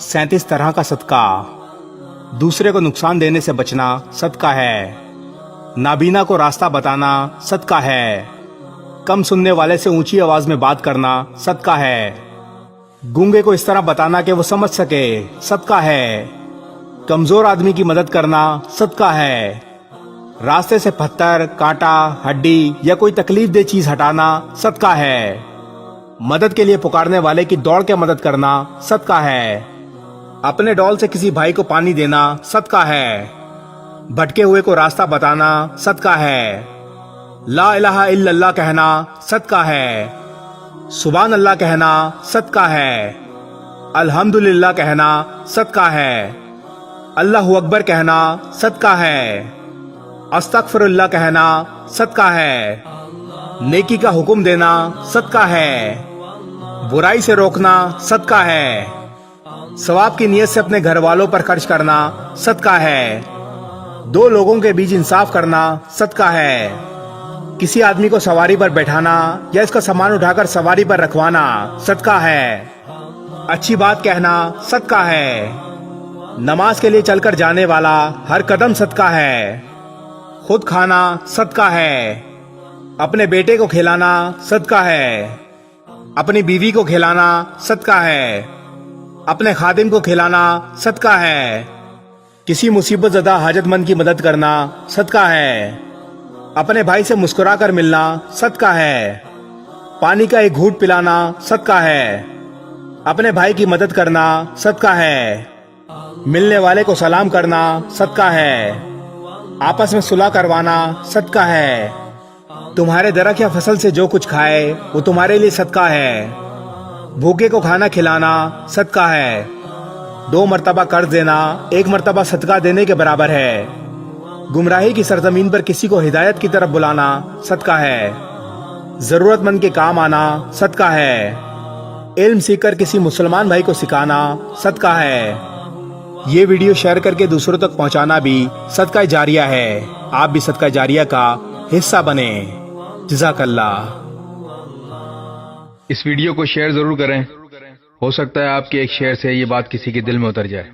37 तरह का सदका। दूसरे को नुकसान देने से बचना सदका है। नाबीना को रास्ता बताना सदका है। कम सुनने वाले से ऊंची आवाज में बात करना सदका है। गूंगे को इस तरह बताना कि वो समझ सके सदका है। कमजोर आदमी की मदद करना सदका है। रास्ते से पत्थर, कांटा, हड्डी या कोई तकलीफ दे चीज हटाना सदका है। मदद के लिए पुकारने वाले की दौड़ के मदद करना सदका है। अपने डॉल से किसी भाई को पानी देना सदका है। भटके हुए को रास्ता बताना सदका है। ला इलाहा इल्लल्लाह कहना सदका है। सुभान अल्लाह कहना सदका है। अल्हम्दुलिल्लाह कहना सदका है। अल्लाहु अकबर कहना सदका है। अस्तगफिरुल्लाह कहना सदका है। नेकी का हुक्म देना सदका है। बुराई से रोकना सदका है। सवाब की नीयत से अपने घर वालों पर खर्च करना सदका है। दो लोगों के बीच इंसाफ करना सदका है। किसी आदमी को सवारी पर बैठाना या इसका सामान उठाकर सवारी पर रखवाना सदका है। अच्छी बात कहना सदका है। नमाज के लिए चलकर जाने वाला हर कदम सदका है। खुद खाना सदका है। अपने बेटे को खिलाना सदका है। अपनी बीवी को खिलाना सदका है। अपने खादिम को खिलाना सदका है। किसी मुसीबत ज़दा हाजतमंद की मदद करना सदका है। अपने भाई से मुस्कुरा कर मिलना सदका है। पानी का एक घूंट पिलाना सदका है। अपने भाई की मदद करना सदका है। मिलने वाले को सलाम करना सदका है। आपस में सुलह करवाना सदका है। तुम्हारे दरख्त या फसल से जो कुछ खाए वो तुम्हारे लिए सदका है। भूखे को खाना खिलाना सदका है। 2 मर्तबा कर्ज देना 1 मर्तबा सदका देने के बराबर है। गुमराही की सरजमीन पर किसी को हिदायत की तरफ बुलाना सदका है। जरूरतमंद के काम आना सदका है। इल्म सीखकर किसी मुसलमान भाई को सिखाना सदका है। ये वीडियो शेयर करके दूसरों तक पहुंचाना भी सदका जारिया है। आप भी सदका जारिया का हिस्सा बने। जज़ाकल्लाह। इस वीडियो को शेयर जरूर करें। हो सकता है आपके एक शेयर से ये बात किसी के दिल में उतर जाए।